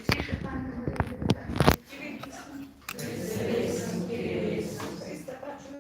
Святіше Пане Марія, Кирил Ісус, Христа бачу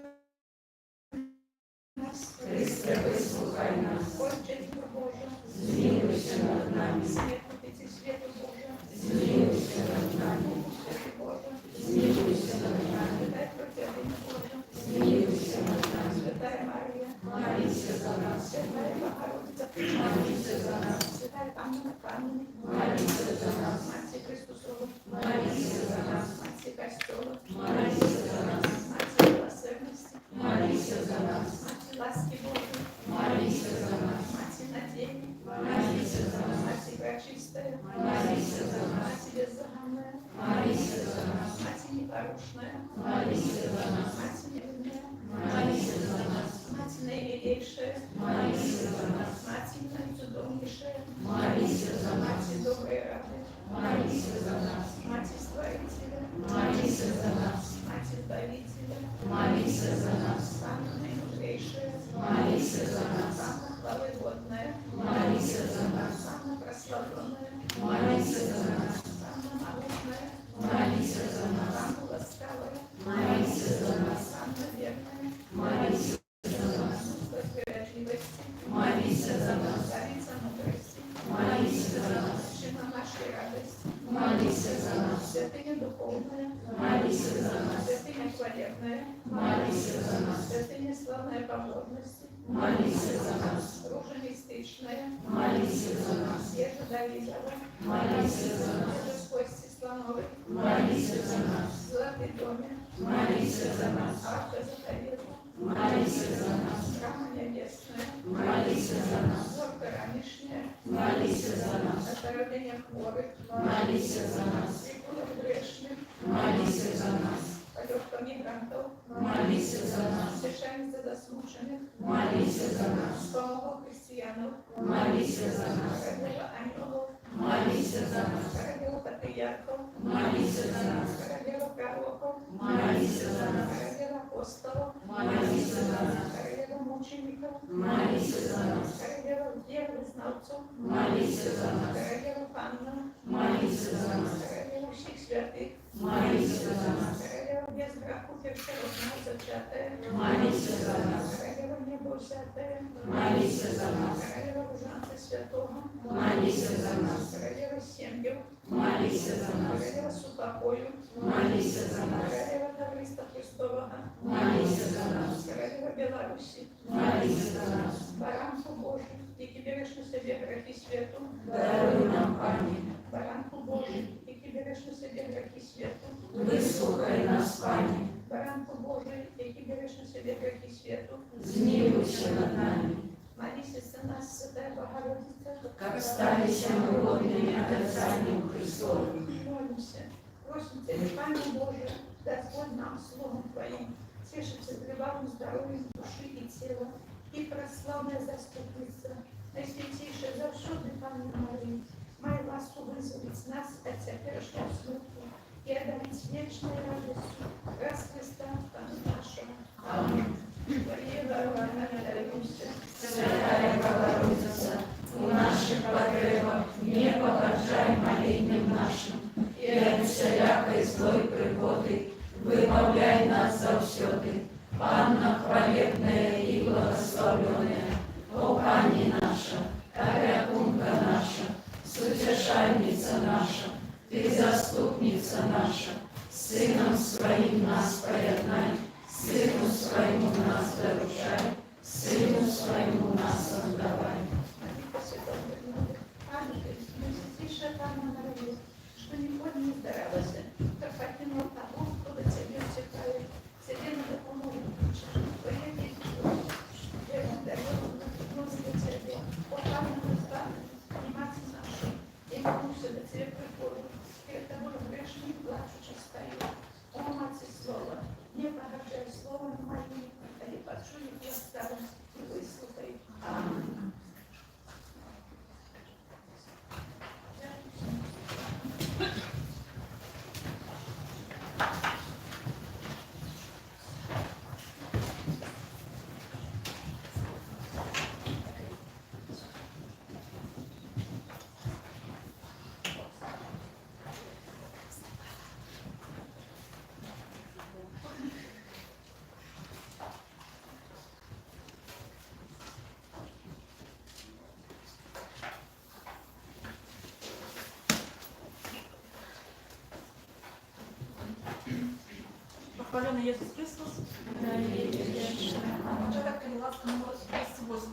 нас, Христе, вислухай нас, Отче Діва Божа, змилуйся над нами, Святитель святу Божа, змилуйся над нами, Святий Божа, змилуйся над нами, Святая Протягина Божа, змилуйся над нами, Святая Марія, молися за нас, Святая Богородиця, молися за нас, Святая Анна Кам'яна, молися за нас, Матір Христосова, молися за нас, Матір Костьола, молися за нас, Матір милосердності, молися за нас, Матір ласки Божої, молися за нас, Матір надії, молися за нас, Матір пречистая, молися за нас, Матір беззаганная, молися за нас, Матір непорочная, молися за нас, Матір невинная, молися за нас, Матір наимилейшая, молися за нас, Матір наицудомнейшая, молися за нас, Матір доброй рады, молися за нас, Матір Створителя, молися за нас, Матір Давителя, молися за нас, самая наимудрейшая, молися за нас, самая хваловодная, молися за нас, самая прославленная, молися за нас, самая могутная, молися за нас, самая ласкавая, молися за нас, самая верная, молися за нас, справедливости, молися за нас, царица мудрости, молися за нас, причина нашей радости, молися за нас, святыня духовная, молися за нас, святыня хвалебная, молися за нас, святыня славная поборности, молися за нас, ружа мистичная, молися за нас, Ежа Давидова, молися за нас, Ежа с кости слоновой, молися за нас, золотый доме, молися за нас, арка заповедна, молися за нас, храма небесная, молися за нас, зорка ранешняя, молися за нас, оздоровление хворых, молися за нас, прикулов грешных, молися за нас, полетка мигрантов, молися за нас, утешение за заслуженных, молися за нас, помогу христианов, молися за нас, королева ангелов, молися за нас, королева патриархов, молися за нас, королева пророков, молися за нас, королева апостолов, молися за нас, королева мучеников, молися за нас, королева дев и знавцов, молися за нас, королева Панна, молися за нас, королева всех святых, молися за нас, королева без греху первородного зачатая, молися за нас, королева небо взятая, молися за нас, королева ужанца святого, молися за нас, королева семьев, молися за нас, королева супокою, молися за нас, королева Тавриста Христового, молися за нас, королева Беларуси, молися за нас, Баранку Божий, які береш на себе грехи світу, даруй нам, Пані, Баранку Божий, які береш на себе грехи світу, вислухай нас, Пані, Баранку Божий, які береш на себе грехи світу, змилуйся над нами, молися за нас, Святая Богородица, как сталися мы родными от Отца Христовым. молимся, просим Тебя, Пане Боже, Господь нам Словом Твоим, тешится пребываем здоровьем души и тела, и прославная заступница, Наисвятейшая за всю Панну Марию, мою ласку вызволить нас от теперешнего смерти и одарить вечной радостью Христа Пана нашего. Аминь. Святая Богородица, у наших потребах не погоршай молением нашим, и от всякой злой пригоды выбавляй нас завсёды. Панна хвалебная и благословенная, о Пани наша, опекунка наша, сутешальница наша, ты заступница наша, Сыном Своим нас поеднай, Сыну Своему нас доручай, Сыну Своему нас отдавай. Святейшая Панна Мария, что никуда не сдаралася, как покинул того, кто до Тебя утекает, Тебе надо помолить, Твоя дети, я дарила нас до Тебя, о Панна Христа, и Мать наша, и молюся до Тебя приходу, перед Тобой грешник плачучи стою, о Мать Слова, не погорчай словом моим, а не подшуй и оставь, и выслухай. Аминь. Хваленый Иисус Христос. Початок Кадиллака номер 280.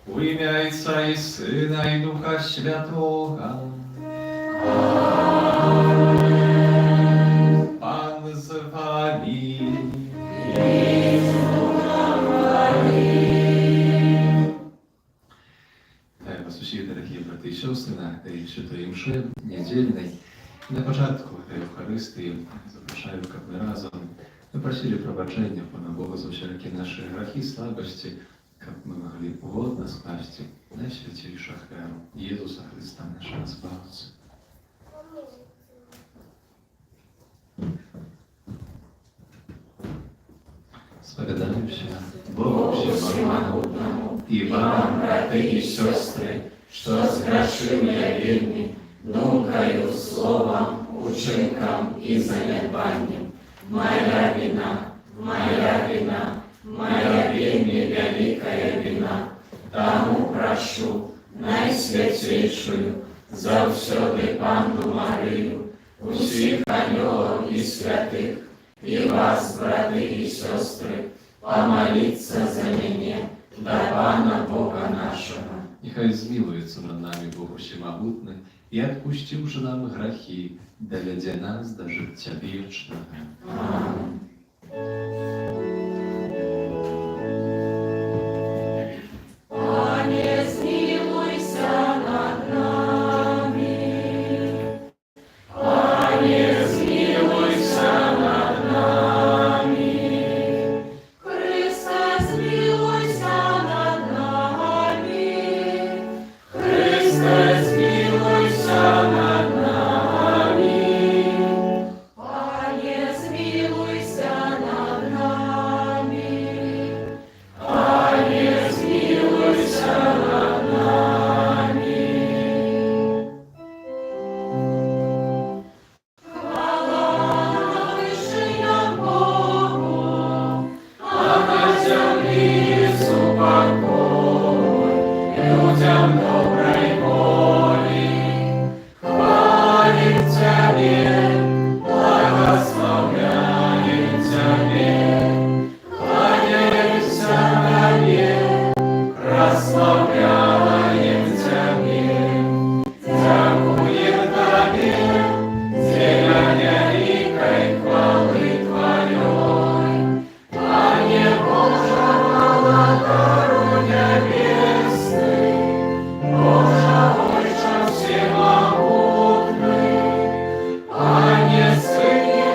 У ім'я Отця і Сина, і Духа Святого. Пан з вами. Вітаю вас усіх, дорогі брати і сестри, на tej святої мші недільної. На початку Евхаристії запрошую, як ми разом ми просили пробачення Пана Бога за всякі наші грехи, слабості, как мы могли угодно скласти найсвятейшую веру Иисуса Христа, нашего Спасителя. Спогадаемся Богу Всемогутному и вам, браты и сестры, что сгрешил я вельми, думкою, словом, учинком и занедбанием. Моя вина, моя вельми великая вина, тому прошу найсвятейшую, завсёды Панну Марию, усіх ангелов и святых, и вас, браты и сестры, помолиться за меня, до Пана Бога нашего. Нехай змилується над нами Бог Всемогутний і, відпустивши нам грехи, доведе нас до життя вічного. Амінь. Пане, змилуйся над нами. Пане, змилуйся над нами. Христе, змилуйся над нами. Христе, змилуйся над нами. Пане, змилуйся над нами. Пане, змилуйся над нами. Хвала на вишням Богу, а на землі супокой, людям доброй волі. Хвалим Тебе, благословляем Тебе, кланяемся Тебе, прославляем Тебе, дякуем Тебе, зеленя рекой хвалы Твоей. Пане Боже, Владару небесный, Боже, Отче всемогутный, Пане Сыне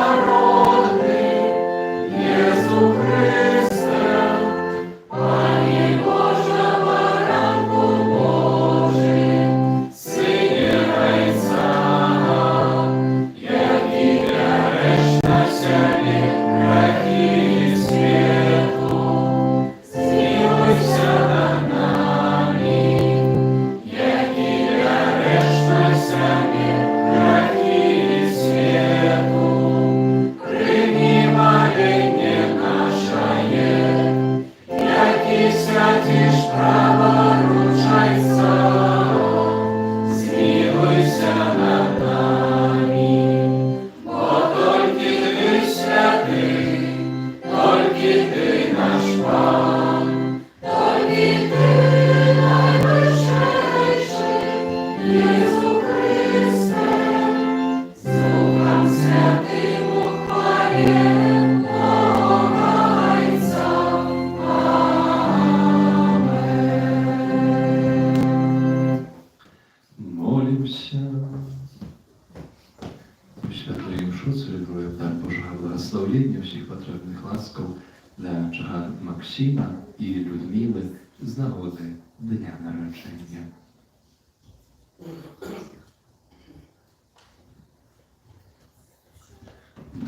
Одинородный, Иису Христе, Пане Боже, Баранку Божий, Сыне Райцана, який береш на себе грехи світу, змилуйся над нами, який береш на себе грехи світу, прийми моління наше, який сядеш праворуч Отця, змилуйся над нами, бо тільки Ти святий, тільки Ти наш Пан, тільки Ти найвищийший, Ісус Христе, з Духом Святим у хвалі Отця. Амінь. Молимся. У святую мшу церкви дар Божого благословення, всіх потрібних ласкав для Чага Максима і Людмили з нагоди Дня народження.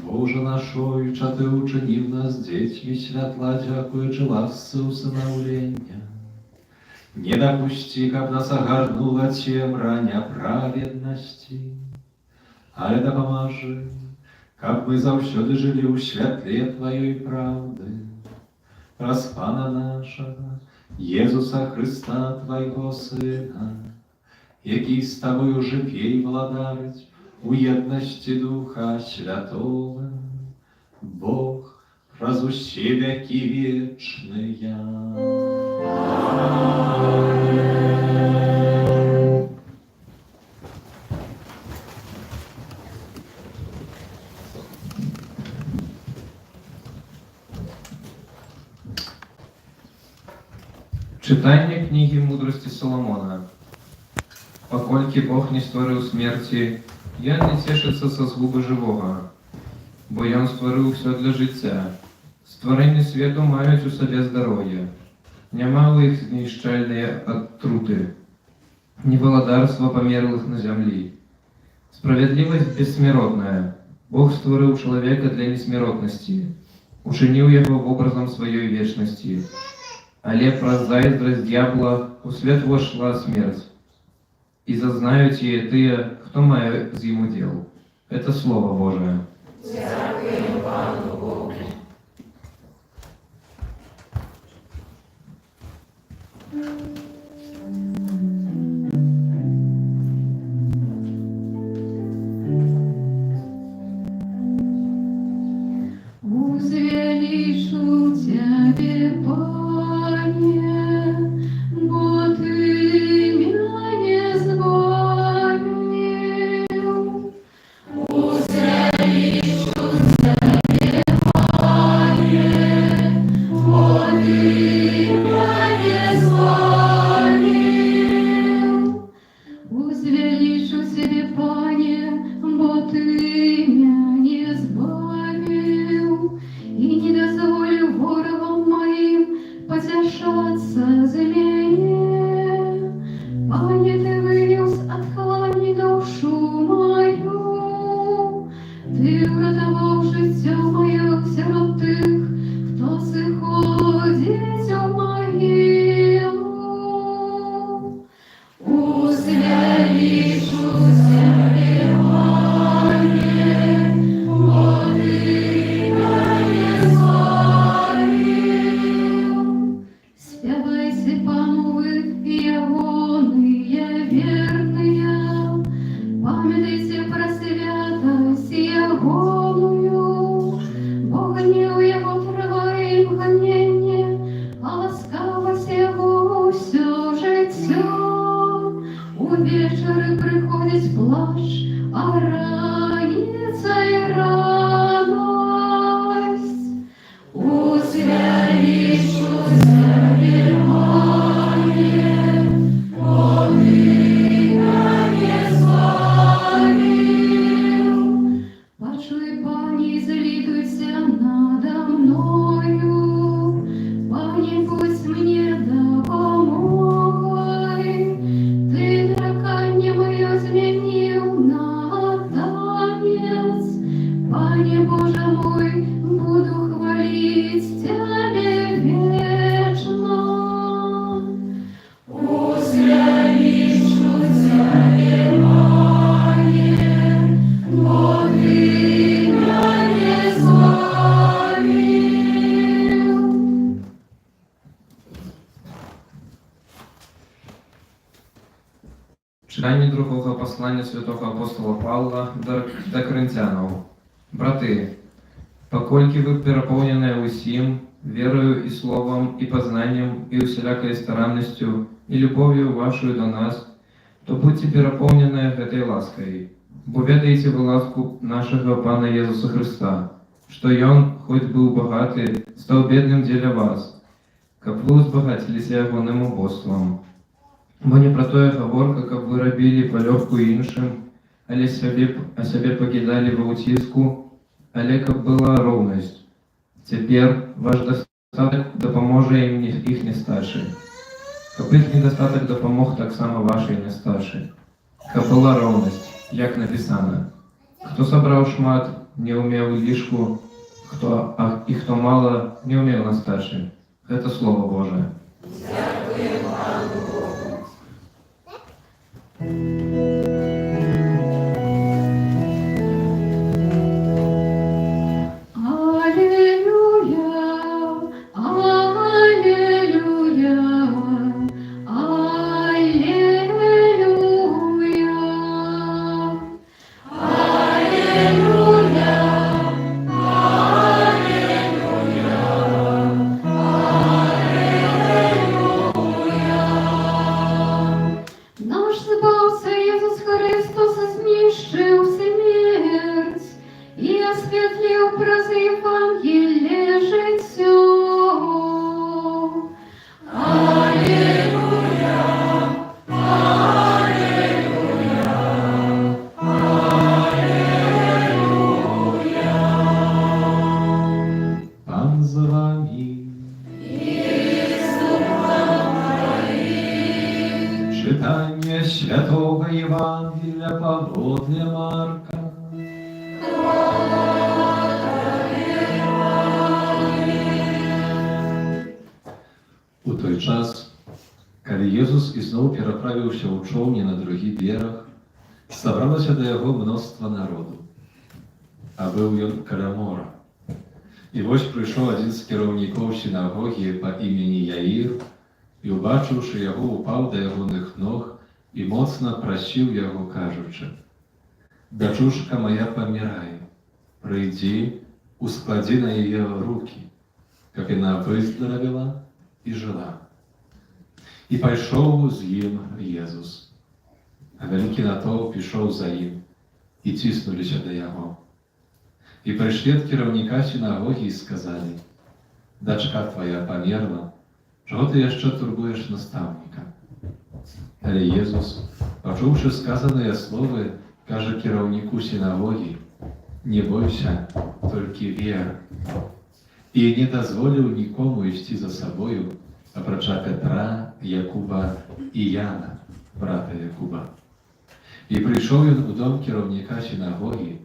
Боже наш, Отче, Ти учинив нас дітьми святла, дякуючи ласці усиновлення. Не допусти, как нас огорнула темра неправедности, але допоможи, как мы завсёды жили у святле Твоей правды, праз Пана нашего, Єзуса Христа, Твоего Сына, який з Тобою живей владарить у єдності Духа Святого, Бог, праз усі веки вечные. Читання книги мудрості Соломона. Покольки Бог не створив смерті, я не тішиться со згуби живого, бо Ён створив все для життя. Створені світу мають у собі здоров'я. Нема у їх знищальної отрути, ні володарства померлих на землі. Справедливость бессмертная. Бог створив чоловіка для несмертності, учинив його в образом своєї вічності. Але про зайздрость дьявола у свет вошла смерть. И зазнают ее тыя, кто має з йому дел. Это Слово Божие. Дякуємо Пану Богу. Узвеличу Тебе, Пане, плач, а раніца і радость. Узвялічуся, Германе, бо Ты мене славив. Почуй, Пані, злітуйся надо мною, Пані, пусть мені допомогай. Ти нарекання моє змінив на танець. Пані Боже мой, буду хвалить Тебе вечно. Узвялічуся, Германе, бо Ты мене славив. Читання другого послання святого апостола Павла до Коринтянов. Брати, покольки вы переполнены усім, верою и словом, и познанием, и усілякою старанностью, и любовью вашою до нас, то будьте переполнены этой лаской. Бо ведаете вы ласку нашего Пана Иисуса Христа, что и Он, хоть был богатый, стал бедным для вас, как вы узбагатились Ягоным убоством. Бо не про то я говорка, как вы робили полегку іншим, але о себе покидали в утиску, але как была ровность. Теперь ваш достаток допоможе им их нестачи. Как их недостаток допомог, так само вашей нестачи. Как была ровность, як написано. Хто собрал шмат, не умел лишку, хто мало, не умел нестачи. Это Слово Божие. Наш збався Ісус Христос знищив смерть і освітлив проз Євангелія життя. Алілуя, алілуя, алілуя. Пан з вами. Читання Святого Євангелія Павла Марка. У той час, калі Єсус ізноў пераправіўся ў човні на другі бераг, сабралася да яго мноства народу. А быў ён каля мора. І вось прыйшоў адзін з кіраўнікоў сінагогі па імені Яір, і, убачыўшы яго, упаў да ягоных ног і моцна прасіў яго, кажучы: «Дачушка моя памірае, прыйдзі, ускладзі на яе рукі, каб яна выздаравела і жыла». І пайшоў з ім Езус. А вялікі натоўп ішоў за ім і ціснуліся да яго. І прыйшлі ад кіраўніка сінагогі і сказалі: «Дачка твая памерла, чого ти яшчэ турбуеш настаўніка?» Але Езус, пачуўшы сказаныя словы, кажа кіраўніку сінагогі: «Не бойся, толькі вер». І не дазволіў нікому ісці за сабою, апрача Петра, Якуба і Яна, брата Якуба. І прыйшоў ён у дом кіраўніка сінагогі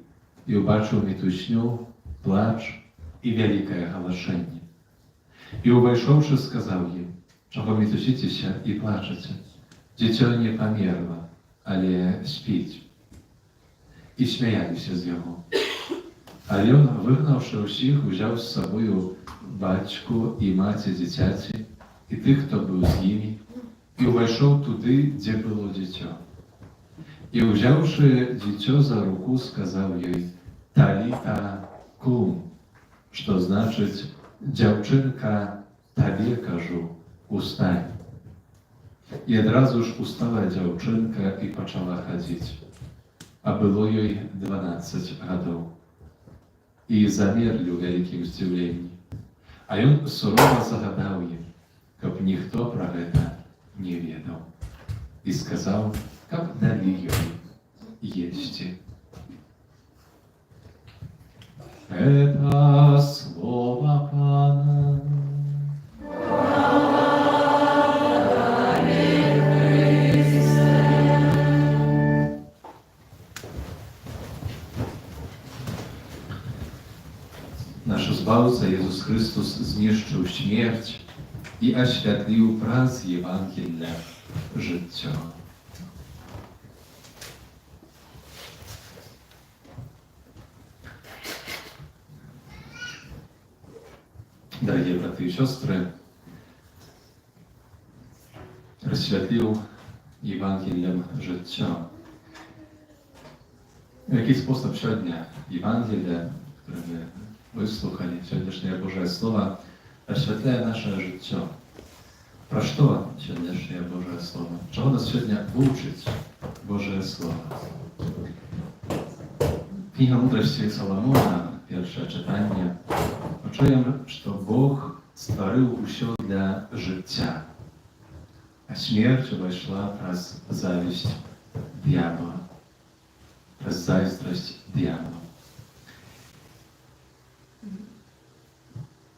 і ўбачыў мітусню, плач і вялікае галашэнне. І, увайшоўшы, сказаў ім: «Чаго мітусіцеся і плачаце? Дзіцё не памерла, але спіць». І смяяліся з яго. А ён, выгнаўшы ўсіх, узяў з сабою бацьку і маці дзіцяці, і тых, хто быў з імі, і ўвайшоў туды, дзе было дзіцё. І, ўзяўшы дзіцё за руку, сказаў ёй: «Таліта кум», што значыць: «Дзяўчынка, табе кажу, устань». І адразу ж устала дзяўчынка і пачала хадзіць. а было ёй 12 гадоў. І замерлі ў вялікім здзіўленні. А ён сурова загадаў ім, каб ніхто пра гэта не ведаў. І сказаў, каб далі ёй есці. Это слово Пана. Наш Збаўца Езус Христос знішчыў смерць і асвятліў праз Євангелля жыццё. Дорогие браты и сестры, рассвятлил Евангелием життя. В який спосіб сьогодні Євангелія, яке ми вислухали, сьогоднішнє Боже Слово, розсвятляє наше життя. Про що сьогоднішнє Боже Слово? Чого нас сьогодні учить Боже Слово? Книга мудрості Соломона, перше читання, почуємо, що Бог створив усе для життя, а смерть увійшла через зависть дьявола, через заздрість дьявола.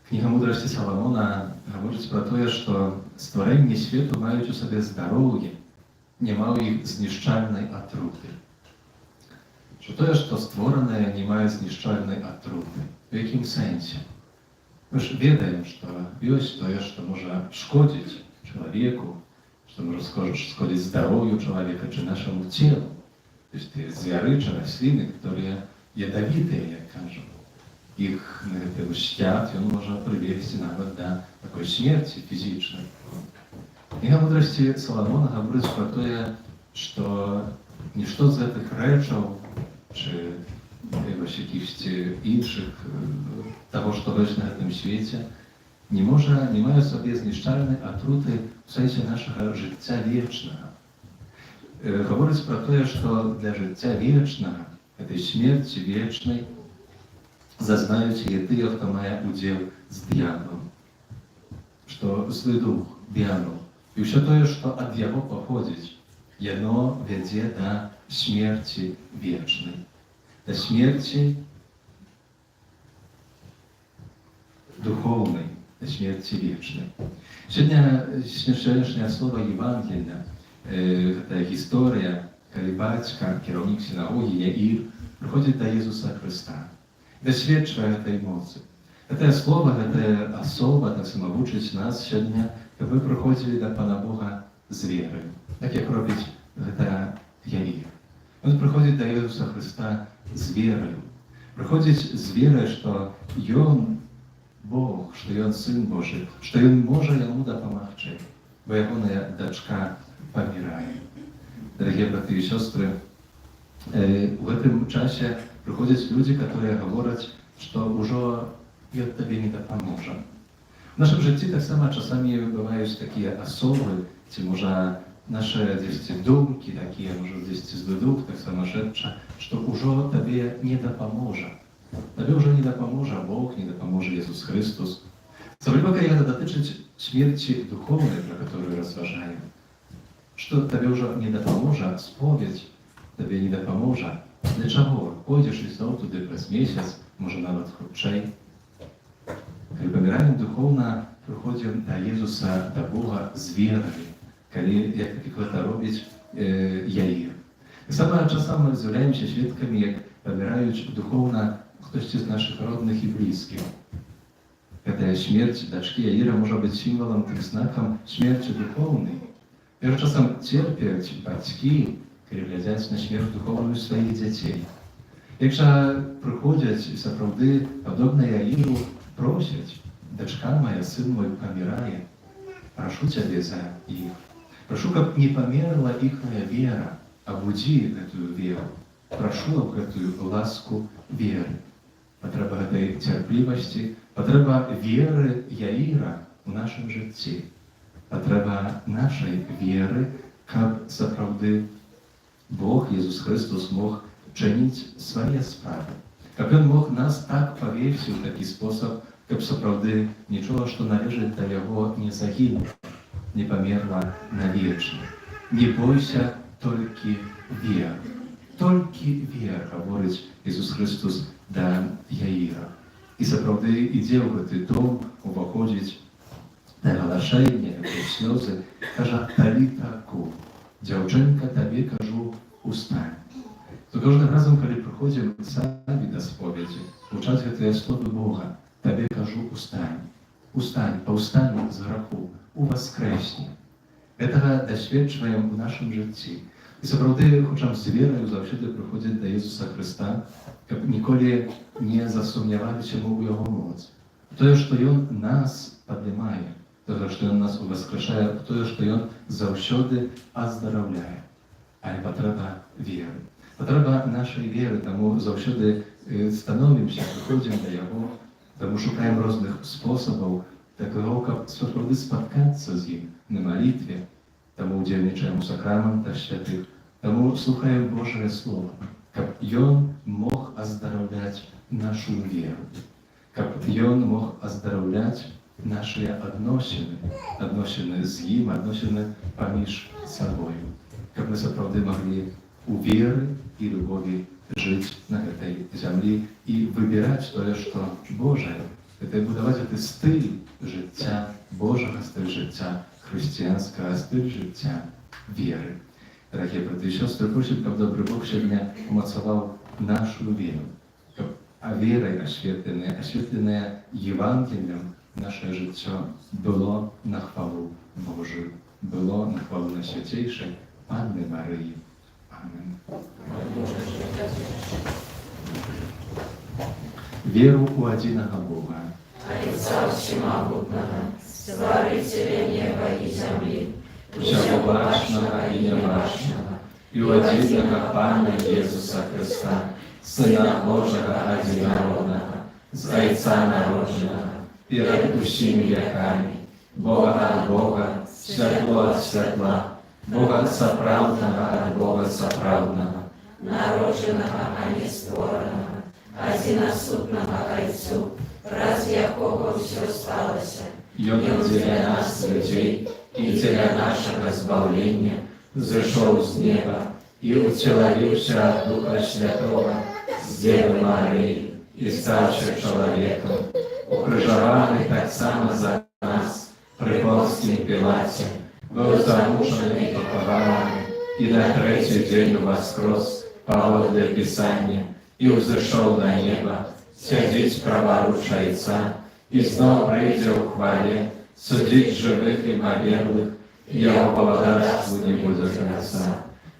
Книга мудрості Соломона говорить про те, що створення світу мають у собі здоров'я, не мають знищальної отрути. Що те, що створене, не має знищальної отрути. В яким сенсі? Ми ж ведаємо, що є те, що може шкодити чоловіку, що може шкодити здоров'ю чоловіка чи нашому тілу. Тобто звіри чи рослини, які ядовиті, як кажуть. Их негативный яд, он может привести навіть до такой смерти физической. Книга мудрости Соломона говорит про то, что ничто из этих речей, чи якихось інших, того, що є на цьому світі, не має в собі знищальної отрути в сенсі нашого життя вічного. Говорить про те, що для життя вічного, этой смерти вічної, зазнають і ті, хто має уділ з дьяволом, що злий дух, дьявол, і все те, що від його походить, воно веде до смерті вічної, до смерті духовної, до смерті вічної. Сьогоднішнє слово Євангелія, це історія, коли батько, керівник синагоги Яїр, приходить до Ісуса Христа. Досвідчує этой моці. Це слово, це особа, так самовучить нас сьогодні, щоб ви приходили до Пана Бога з вірою. Так як робить це Яїр. Він приходить до Ісуса Христа з вірою. Приходить з вірою, що Він Бог, що Він Син Божий, що Він може йому допомогти, бо його дочка помирає. Дорогі брати і сестри, в этом часе приходят люди, которые говорят, что уже я тебе не допоможем. В нашем житті так само часами бывают такие особы, ці може наши думки такие, може здесь злый дух, так сумасшедший, что уже тебе не допоможе. Тебе уже не допоможе Бог, не допоможе Иисус Христос. Особливо, когда дотичить смерти духовной, про которую разважаем, что тебе уже не допоможе сповідь, тебе не допоможе. Для чого? Ходиш і знову туди през місяць, може навіть хутчей. Коли помираємо духовно, приходимо до Ісуса, до Бога з вірою, коли, як це робить Яїр. І саме часом ми з'являємося свідками, як помирають духовно хтось із наших родних і близьких. Ця смерть дочки Яїра може бути символом, тим знаком смерті духовної. І часом терплять батьки, коли глядять на смерть духовну своїх дітей. Якщо приходять і справді, подобно Яїру, просять, дочка моя, сын мой помирає, прошу тебе за их. Прошу, как не померла ихная вера, обуди эту веру. Прошу об эту ласку веры. Потреба этой терпливости, потреба веры Яїра в нашем житті. Потреба нашей веры, как справді Бог, Ісус Христос, мог чыніць свае справы. Каб ён мог нас так павесці ў такі спосаб, каб сапраўды нічога, што належыць да яго, не загінула, не памерла навечна. Не бойся, толькі вер. Толькі вер, гаворыць Ісус Христос да Яіра. І сапраўды ідзе ў гэты дом, уваходзіць на галашэнне, у слёзы, кажа: «Таліта кум, дзяўчынка, табе кажу, устань». То кожным разам, калі прыходзім самі да споведзі, гучаць гэтыя словы Бога: «Табе кажу, устань, устань, паўстань з граху, уваскрэсні». Гэтага дасведчваем у нашым жыцці. І сапраўды хочам з вераю заўсёды прыходзіць да Ісуса Хрыста, каб ніколі не засумняваліся мы ў Яго моц. Тое, што Ён нас паднімае, тое, што Ён нас уваскрэшае, тое, што Ён заўсёды аздараўляе. Але патрэба веры. Патрэба нашай веры, таму заўсёды становімся, прыходзім да Яго, таму шукаем розных спосабаў такого, каб сапраўды спаткацца з Ім на малітве, таму удзельнічаем у сакраментах святых, таму слухаем Божае Слово, каб Ён мог аздараўляць нашу веру, каб Ён мог аздараўляць нашыя адносіны з Ім, адносіны паміж сабою, каб мы сапраўды маглі у веры і любові жыць на гэтай зямлі і выбіраць тое, што Божае, гэта будаваць гэты стыль жыцця Божага, стыль жыцця хрысціянскага, стыль жыцця веры. Дарагія браты і сёстры, просім, каб добры Бог сёння умацаваў нашу веру, каб верай асветленае Євангеліем наше жыццё было на хвалу Божую, было на хвалу Найсвяцейшай Панны Марыі. Амин. Веру у одиного Бога, Отца Всемогутного, Створителя неба и земли, всего башного и небашного, и у одиного Пана Иисуса Христа, Сына Божьего одинородного, Зайца народженного, перед усими веками, Бога от Бога, светло от светла, Бога соправдного от Бога соправдного, народженного, а не створенного, одиносутного Отцу, раз якого все сталося, и Он для нас, людей, и для нашего избавления, зашел с неба и утеловился от Духа Святого с Девы Марии и ставший человеком, укрыжованный так само за нас при Понтии Пилате, был замучен и похован, и на третий день воскрес поводле Писания, и взошел на небо, сидеть праворуч Отца, и снова придя в хвале, судить живых и померлых, Его благодарству не будет конца.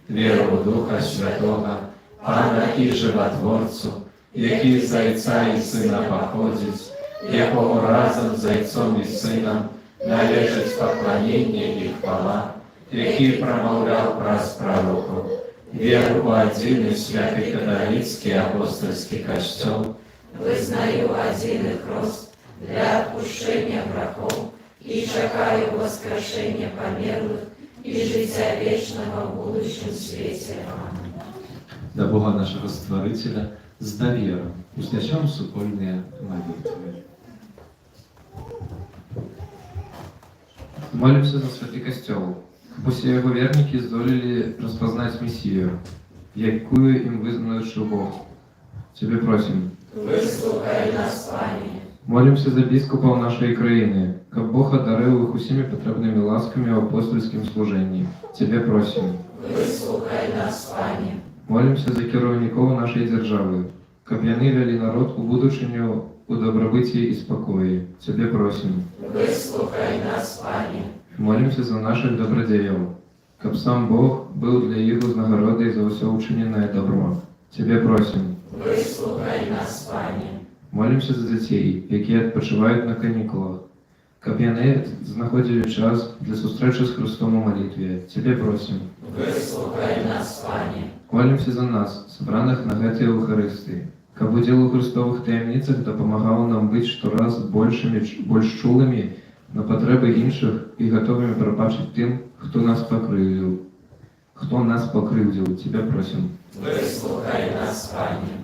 Веру в Духа Святого, Пана и Животворцу, який з Отця і Сина походить, якому разом з Отцом і Сином належить поклонение и хвала, який промовлял праз пророков, веру в один и святый католицкий апостольский костел, вызнаю один их рост для отпущения грехов и чекаю воскрешения померлых и життя вечного в будущем свете. Аминь. до Бога нашего Створителя с довером узнесем супольные молитвы. Молимся за святый костел. Пусть его верники здолели распознать Мессию, якую им вызнавший Бог. Тебе просим. Выслухай нас, Пане. Молимся за біскупов нашої країни, как Бог одарив их усіми потребними ласками в апостольском служении. Тебе просим. Выслухай нас, Пане. Молимся за керівників нашої держави, как яны вели народ у будучиню у добробыті і спокої. Тебе просим. Выслухай нас, Пане. Молимся за наших добродеїв, как сам Бог был для їх узнагородой за все учиненное добро. Тебе просим. Выслухай нас, Пане. Молимся за дітей, які відпочивають на канікулах, каб яны знаходили час для зустрічі з Христом у молитві. Тебе просим. Выслухай нас, Пане. Молимся за нас, собраних на гэтай Евхаристии, каб удел у Христовых таємницях допомагав нам бути щораз більш чулими на потреби інших і готовими пробачити тим, хто нас покривив. Хто нас покривдив, Тебя просим. Вислухай нас, Пане.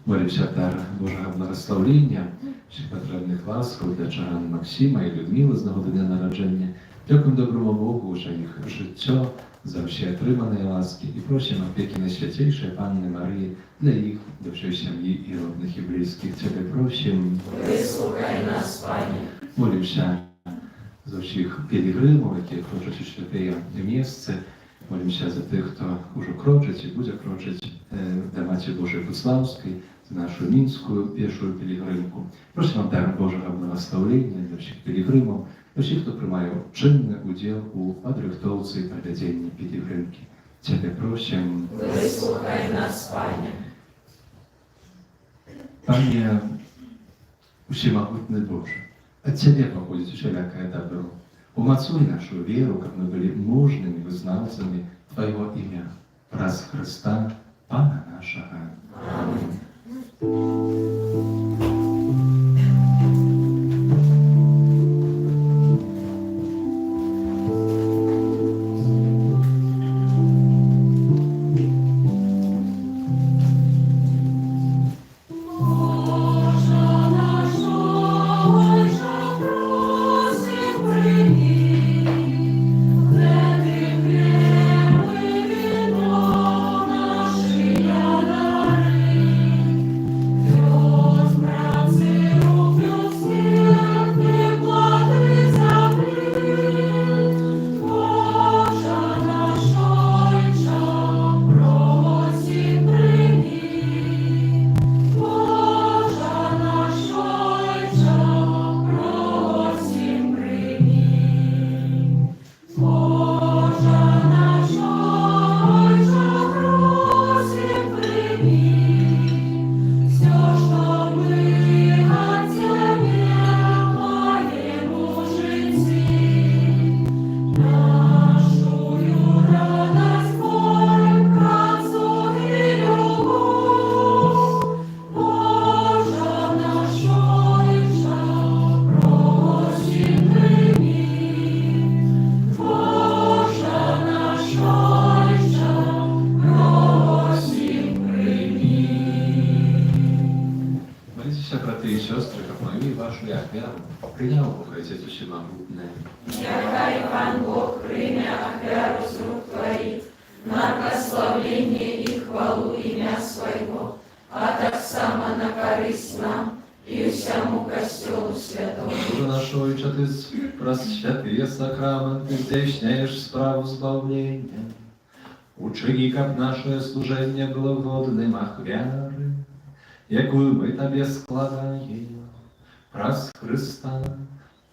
Молимся дар Божого благословення, всіх потрібних ласкав для Чарани Максима і Людмили з нагоди дня народження. Дякуємо доброму Богу за їх життя, за всі отримані ласки і просимо опіки Найсвятейшої Панни Марії для їх, для всієї сім'ї і родних і близьких. Тебе просимо. Вислухай нас, Пане. Молимся за всіх пілігримів, які хочуть у святе місце. Молимся за тих, хто уже крочить і буде крочити до Матері Божої Буславської, за нашу Мінську пішу пілігримку. Просимо дар Божого благословення для всіх пілігримів, для всіх, хто приймає чинний уділ у підрихтовці і проведенні пілігримки. Тебе просимо. Вислухай нас, Пане. Пане, всемогутний Боже, от Тебя походит всякое добро. Умацуй нашу веру, как мы были мужными вызнавцами Твоего имя, раз Христа, Пана нашего. Аминь. Прийняв Богородиця всемогутне. Нехай Пан Бог прийме оферу з рук Твоїх на прославлення і хвалу ім'я Своєго, а так само на користь нам і всьому костьолу святому. Боже наш Отче, Ти просвятые сакраменти, здійсняєш справу збавлення. Учини, как наше служение было годным ахвяры, якую мы Тебе складаем, праз Христа,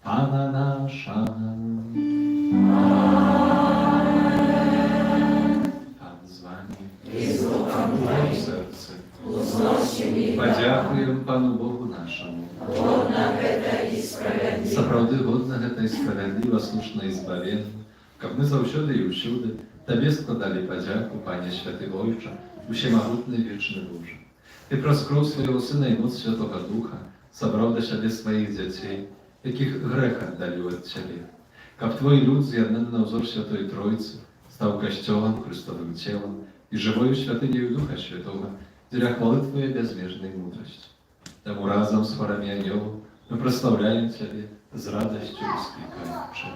Пана наша. Пан з вами. І з духом Твоїм. Серце. Узносим Подякуємо Пану Богу нашому. годно гэта і справедливо. Сапраўды годна гэта і справядліва, слушна і збавенна, каб мы заўсёды і ўсюды Табе складалі падзяку, Пане Святы Ойча, усемагутны вечны Божа. Ты праз кроў свайго Сына і моц Святога Духа сабраў да сябе сваіх дзяцей, якіх грэх аддаліў ад Цябе. Каб Твой люд, з'яднаны на ўзор Святой Тройцы, стаў касцёлам, Христовым целам і жывою святынею Духа Святога, дзеля хвалы Твоей бязмежнай мудрасці. Таму разам з хорамі анёлаў мы праслаўляем Цябе з радасцю усклікаючы.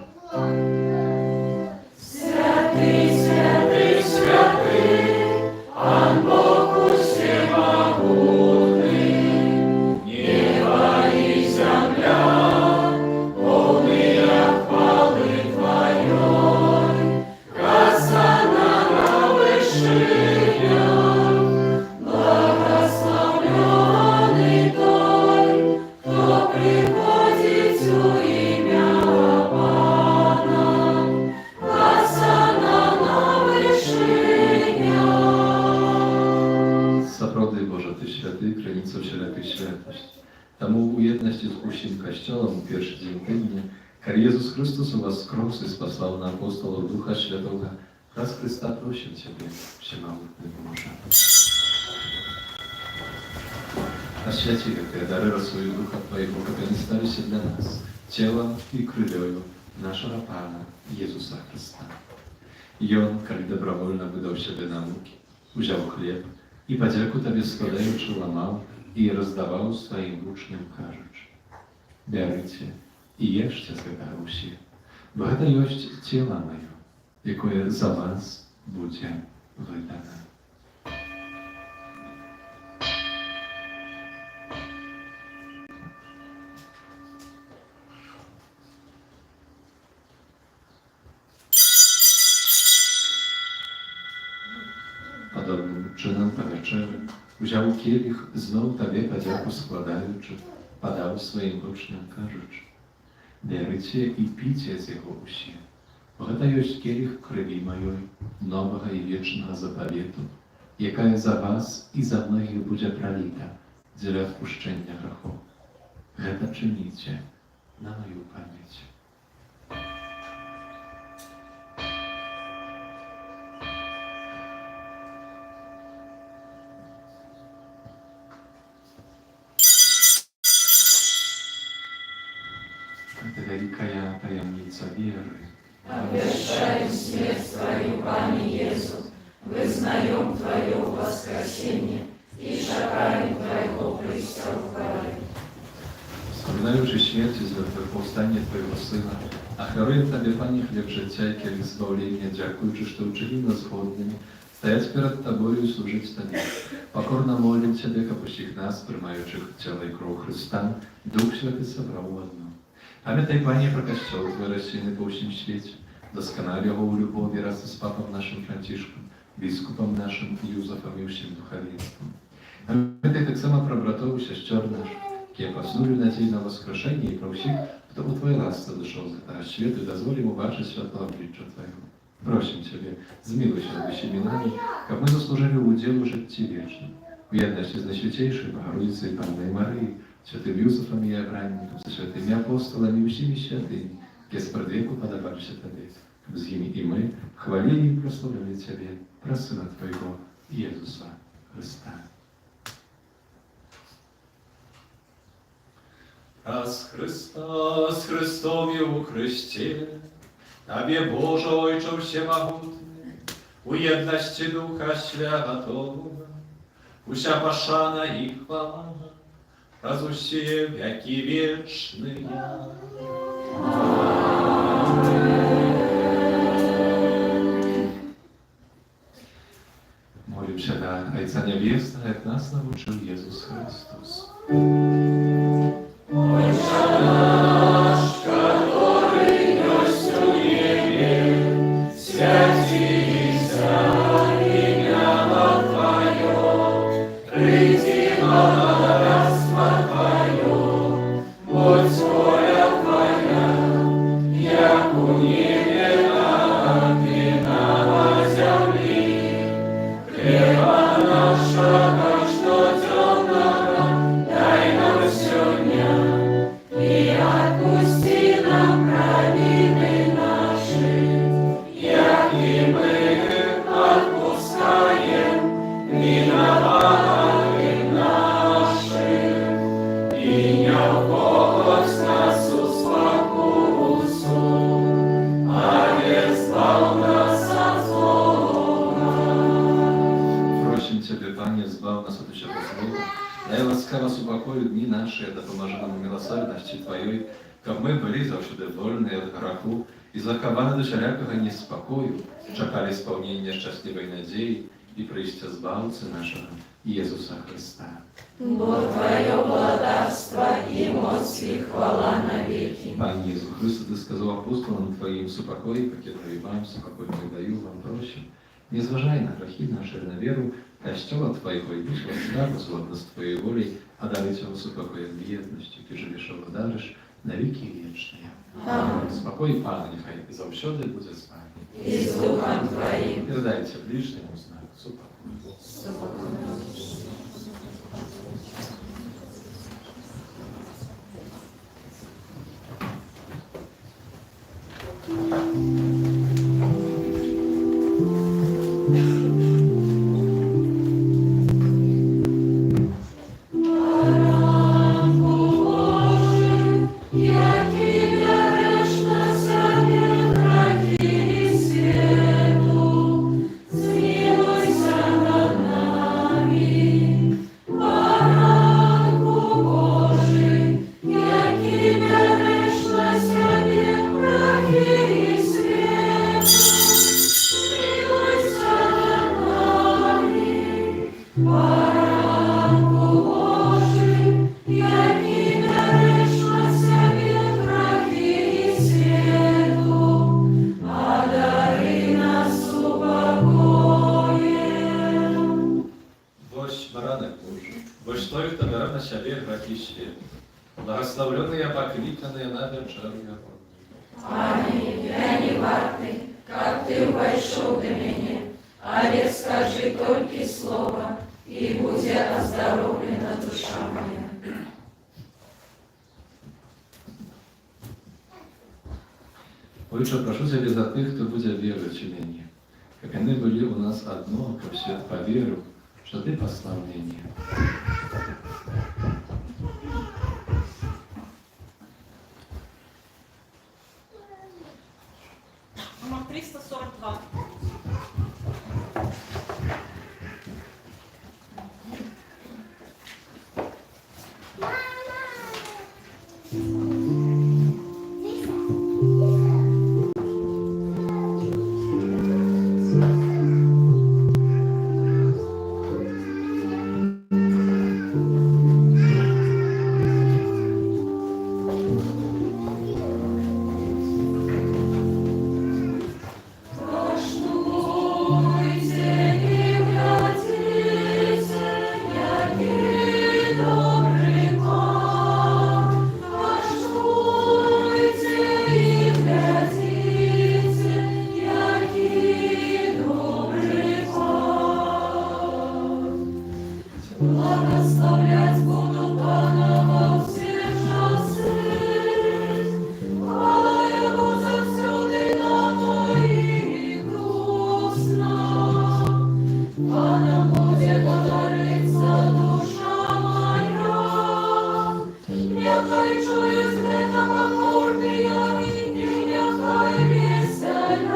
Святый, святый, святый, Пан Бог всемогутный, небо и земля, полные хвалы Твоей, Хосанна на вышинях, благословенный Той, кто приходит у имя Пана. Сапраўды, Божа, Ты святы, крыніца всялякай святасці. Таму у єднасці з усім касцёлам у першы дзень тыдня, калі Єзус Христос воскрес і спаслаў на апостолаў Духа Святога, раз Христа просім Цябе, всемогутны Божа. Освяти гэтыя дары свою Духа Твоего, каб яны сталіся для нас целом і крылёю нашага Пана Єзуса Христа. I on, kiedy dobrowolnie wydał siebie na muki, wziął chleb i podzięku Tobie składaючи łamał i rozdawał swoim uczniom кажучи: Берите i jeszcie z tego усі, bo to jest ciało moje, jakie za was będzie wydane. Podobnym czynem po wieczerzy wziął kielich, znów Tobie podzięku składając, padał swoim uczniom кажучи: Берите i picie z jego усі, bo to jest kielich krwi mojej, nowego i wiecznego zapowietu, jaka za was i za mnogich będzie pralita dla odpuszczenia grzechów. To czynicie na moją pamięć. Это великая таємниця віри. Обещаем смерть Твою, Пане Иису, вызнаем Твое воскресение и шагаем Твоего Христа в хвале. Wspominając śmierć i powstanie Twojego Syna, ofiaruję Tobie, Panie, chleb życia i kielich zbawienia, dziękując, że uczynił nas godnymi, стоять перед Тобою и служить Тебе. Покорно молим Тебя, капущих нас, приймаючих тело и кровь Христа, Дух Святый собрал в одно. Пам'ятай, Пanie, про Костел Твой розсіяний по всім світі, досконал його у любові разом з Папом нашим Францишком, біскупом нашим Юзефом і всім духовенством. Пам'ятай так само про братов і сестер наших, які поснули надію на воскрешення, і про всіх, хто у Твоей ласce дошел за Твоего света, и дозволим убачить святого обличия Твоего. Просим Тебя, змилуй się nad всеми нами, как мы заслужили уделу житті вічним. В єдності з Найсвятейшою Богородицею Панною Марією, святым Юзефом и Авраамом, со святыми апостолами и всеми святыми, где спредвеку подобались Тебе, с ними и мы хвалили и прославляли Тебе, про Сына Твоего, Иисуса Христа. Раз Христос, Христом и у Христе, Тобі, Боже, Ojcze Всемогутний, у єдності Духа Святого, уся пошана и хвала, раз усе веки вечные. Молимся до Отца Небесного, как нас научил Иисус Христос. I zachowane do wszelkiego niespokoju, czekali spełnienia szczęśliwej nadziei i przyjścia Zbawcy naszego, Jezusa Chrysta. Bo Twoje władawstwo i moc i chwała na wieki. Panie Jezu Chryste, Ty сказал апостолам Твоим: «Супокой, покидаю вам, супокой мой даю вам, прощу». Не зважай на грехи наши, на веру, Костела Твоего и вышла славу, злобно с Твоей волей, а дарить его супокой в бедности, Ты же вешал даришь на веки вечные. Amen. Spokój Pana niechaj zawsze będzie z Wami. I z Duchem Twoim. Передайте ближнему знак супокой. Jaki grzeszna sobie trafili świat. и щедрый, благословленные, покликанные на вечеру его. Аминь, я не вартный, как ты вошел до меня, але скажи только слово, и будет оздоровлена душа моя. Ojcze, прошу Ciebie za tych, kto będzie wierzyć w mnie. Jak oni byli u nas одно, to все поверю, что Ты послал меня. Номер 342. Благословлять буду Пана во все часы, хвала Его завсюди на моїй грустно. Паном буде говориться душа моя, нехай чує смеха покорния, і нехай веселяться.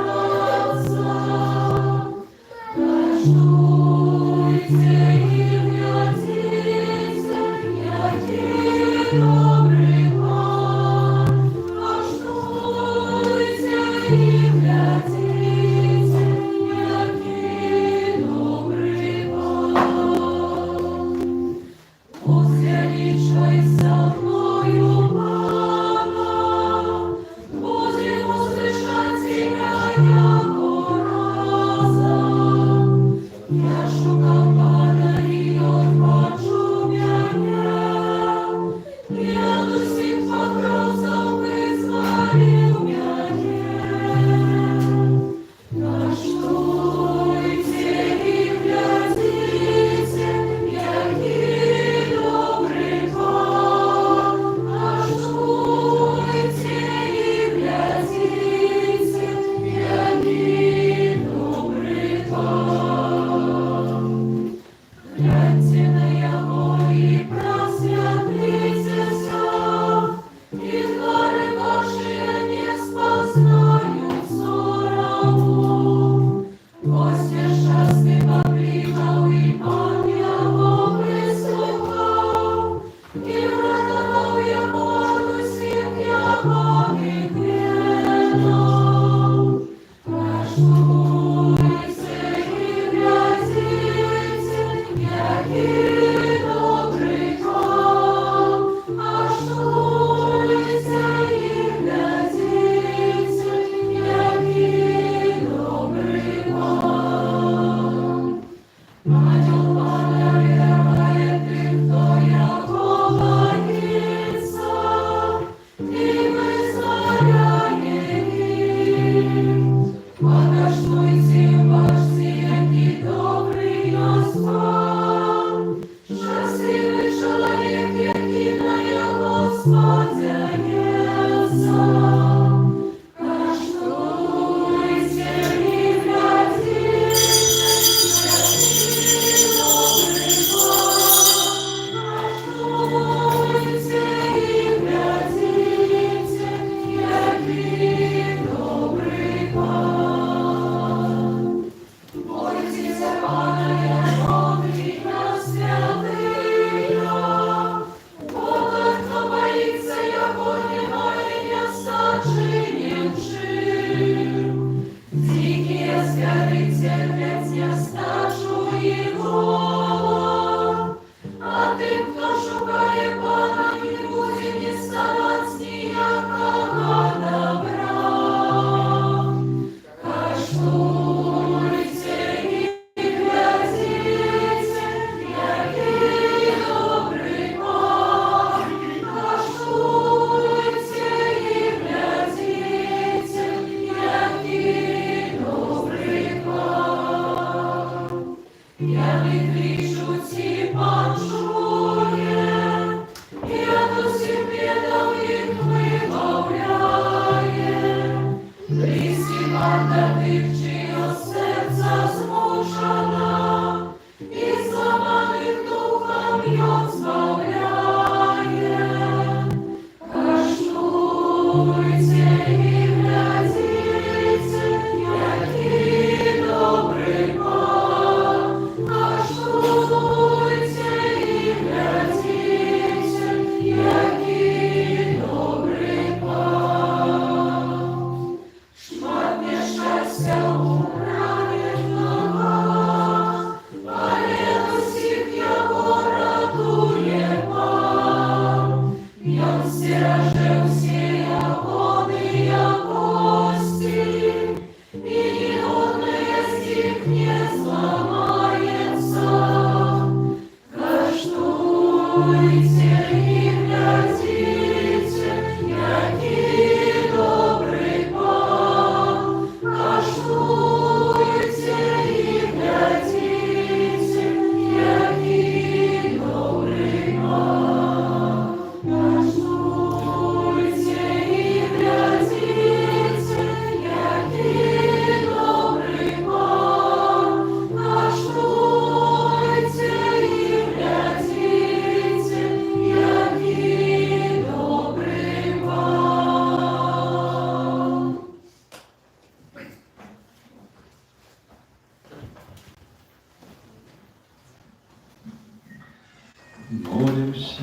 молимся.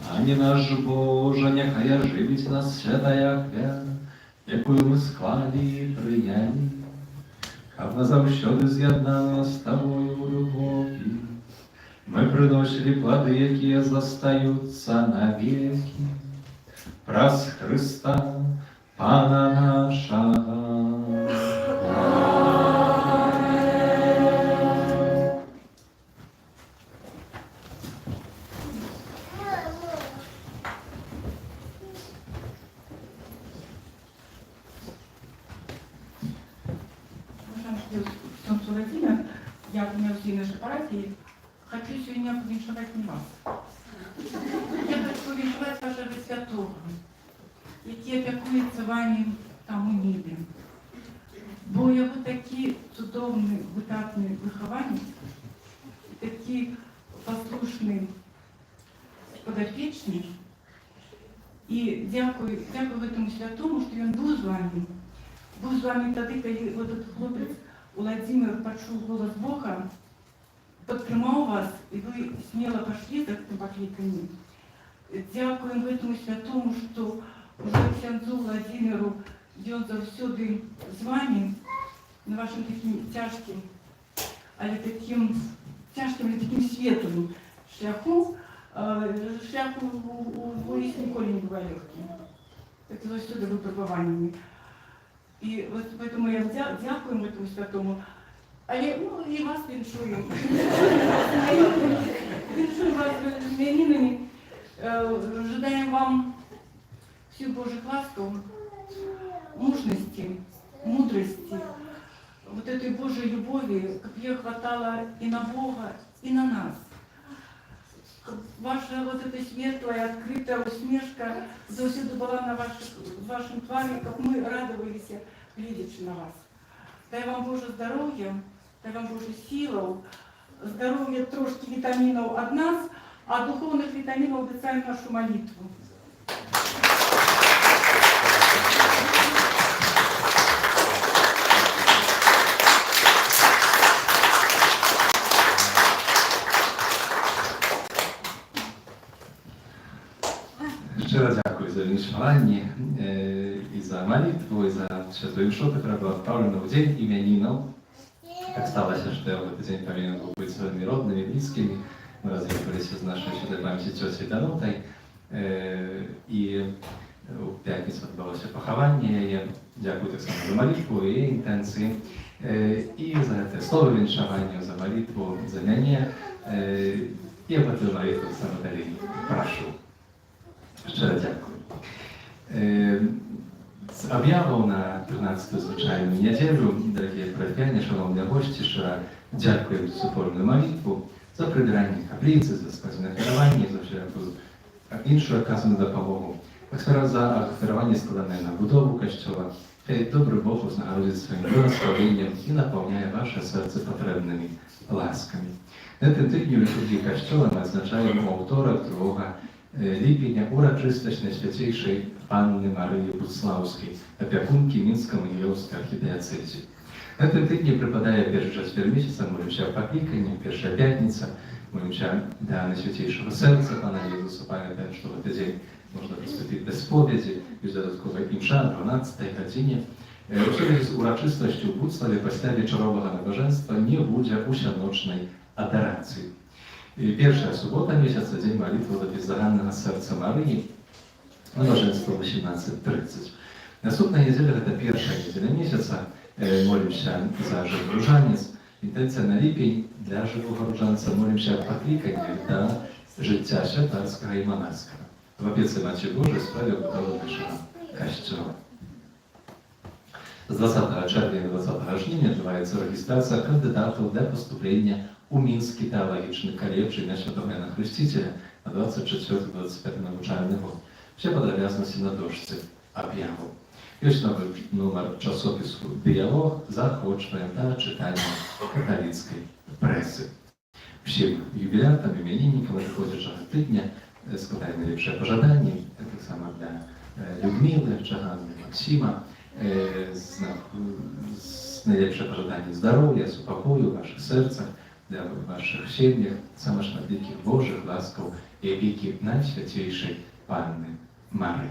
Пане наш Боже, нехай оживить нас святая хвя, якую ми склали і прийняли, хай назавсёды з'єднана з Тобою у любові. Ми приносили плоди, які застаються навіки. Праз Христа, Пана нашого. Уважаемый Ксенц Владимир, я в Неосии нашей парафии хочу сегодня повіншувати не вас. Я хочу повіншувати вашого святого, який опікується вами там у небі. Бо його такі чудовні, видатні виховані, такі послушні подопічні. І дякую этому святому, що він був з вами. Був з вами тоді, коли этот хлопець Владимир почув голос Бога, підтримав вас, і ви сміло пішли за цим покликанням. Дякуємо этому святому, що уже ксензу Владимиру, де він завсюди з вами, на вашим таким тяжким, але таким тяжким, але таким світлим шляху, шляху у ніколи не буває легким. Так завсюди випробуваннями. І от поэтому я дякую этому святому. Але ну, і вас віншую. Віншую вас з іменинами. Ожидаємо вам всіх Божих ласков, мужності, мудрості, вот этой Божьей любові, как ее хватало и на Бога, и на нас. Ваша вот эта светлая, открытая усмешка завсюду была на вашем тваре, как мы радовались, глядячи на вас. Дай вам Боже здоров'я, дай вам Боже силу, здоров'я трошки витаминов от нас, а духовных витаминов обещаем нашу молитву. Щиро дякую за віншування і за молитву, і за святую мшу, яка була вправлена в день ім'янинов. Так сталося, що я в этот день повинен был быть своими родными, близкими. Мы разъехались из нашей святой памяти тетей Данутой. И в пятницу відбулося поховання. Я дякую так само за молитву і інтенції. І за це слово віншування, за молитву, за мене. І об эту молитву саме далі прошу. Щиро дякую. З об'явою на 13-ту звичайну неділю, дорогі парафіяни, шановні гості, щиро дякую за супорну молитву, за прибирання каплиці, за складне керування, за всяку іншу оказану допомогу. Так за керування складане на будову костьола. Хай добрий Бог узнагородить своїм благословенням і наповняє ваше серце потрібними ласками. На tym tygodniu liturgii Kościoła my odznaczamy autora 2 lipnia uroczystość Najświętszej Panny Maryi Bucławskiej, opiekunki Mińsko-Mogilewskiej archidiecezji. Na tym tygodniu przypadaje pierwsza ćwierć miesiąca, modlimy się o poklикanie, pierwsza piątnica, modlimy się do Najświętszego Serca Pana Jezusa. Pamiętajmy, że w ten dzień można przystąpić bez spowiedzi, już dodatkowo imsza o 12 godzinie. Oczywiście z uroczystością w Bucławie po wieczorowego nabożeństwa nie będzie usianocznej adoracji. Pierwsza sobota miesiąca, dzień modlitwy do Bezzarannego Serca Maryi, nabożeństwo o 18:30. Następna niedziela to pierwsza niedziela miesiąca, modlimy się za żywy różaniec. Intencja na lipień dla żywego różańca, modlimy się o poklикanie do życia świętarskiego i monarskiego. W opiece Macie Bożej sprawie budowy naszego Kościoła. Z 20 czerwca do 20 żniwnia odbywaється rejestracja kandydatów do postąpienia u Miński Teologiczny Колледж ім'я Святого Яна Хрестителя на 24-25 навчальний год. Все подробязності на дошці об'яву. Есть новий номер часопису «Діалог» заохочуємо до читання католицької преси. Всім юбілятам, іменинникам приходячого тижня складаємо найліпше пожадання, так само для Людмили, Чаганни, Максима, з найліпше пожадання здоров'я, супокою в ваших серцях, да ваших хрещениях, самых шматликих Божьих ласков и опеки Найсвятейшей Панны Марии.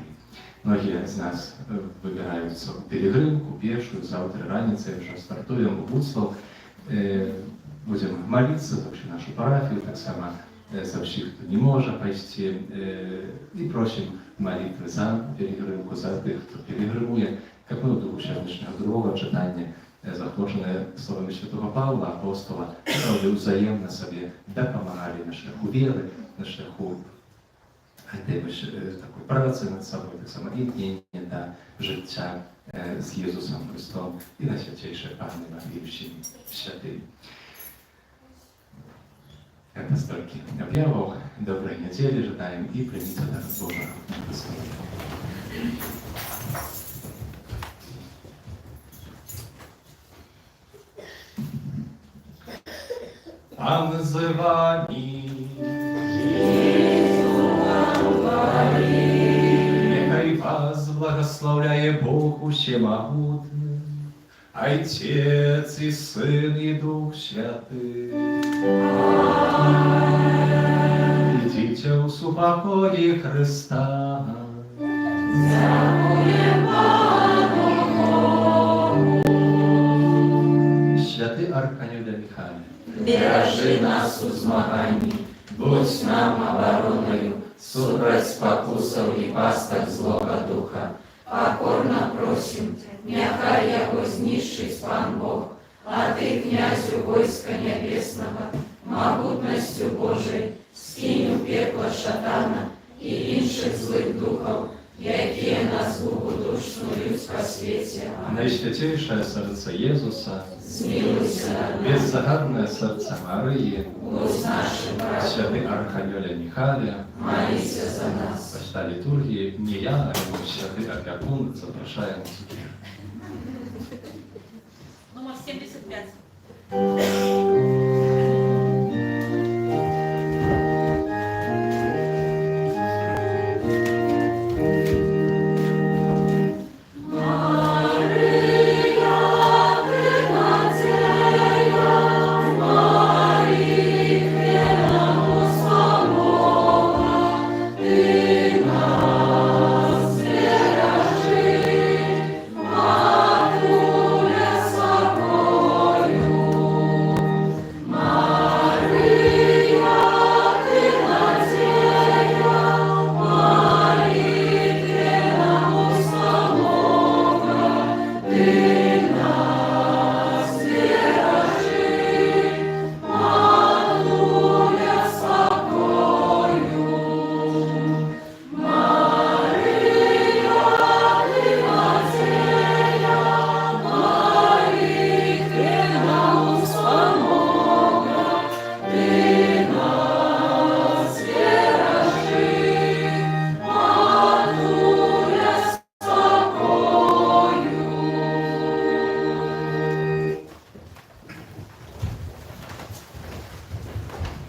Многие из нас выбираются в перегрымку, пешую, завтра раніцей вже стартуем в Буцлав. Будем молиться за всю нашу парафию, так само за всех, кто не может пойти, и просим молитвы за перегрымку, за тех, кто перегрымує, как мы в духу сьогоднішнього другого читання, захочене словами святого Павла, апостола, правда, взаємно собі допомагали на шляху віри, на шляху такої праці над собою, так само ім'єння до життя з Єсусом Христом і на святейшей Панне Марії всім святим. Это столько объявов. Доброй недели желаем и примите дар Божьего Господа. Пан з вами. Нехай вас благословляє Бог Всемогутний, Отец и Сын и Дух Святый. Идите у супокоя Христа. Святый Архангел Михаил, Бережи нас у змаганні, будь нам обороною, супроть спокусов і пасток злого духа. Покорно просим, нехай яго знищить Пан Бог, а ты, князю войска небесного, могутностью Божией, скинь у пекла шатана і інших злих духов, які на згубу душнують по світі. Найсвятейшее сердце Иисуса, Змилуйся над нами, беззаgadное сердце Марии, будь нашим врагом, святый Архангеля Михаила, молися за нас. почта литургии не я, а его святый опекун запрошаем. Номер 75.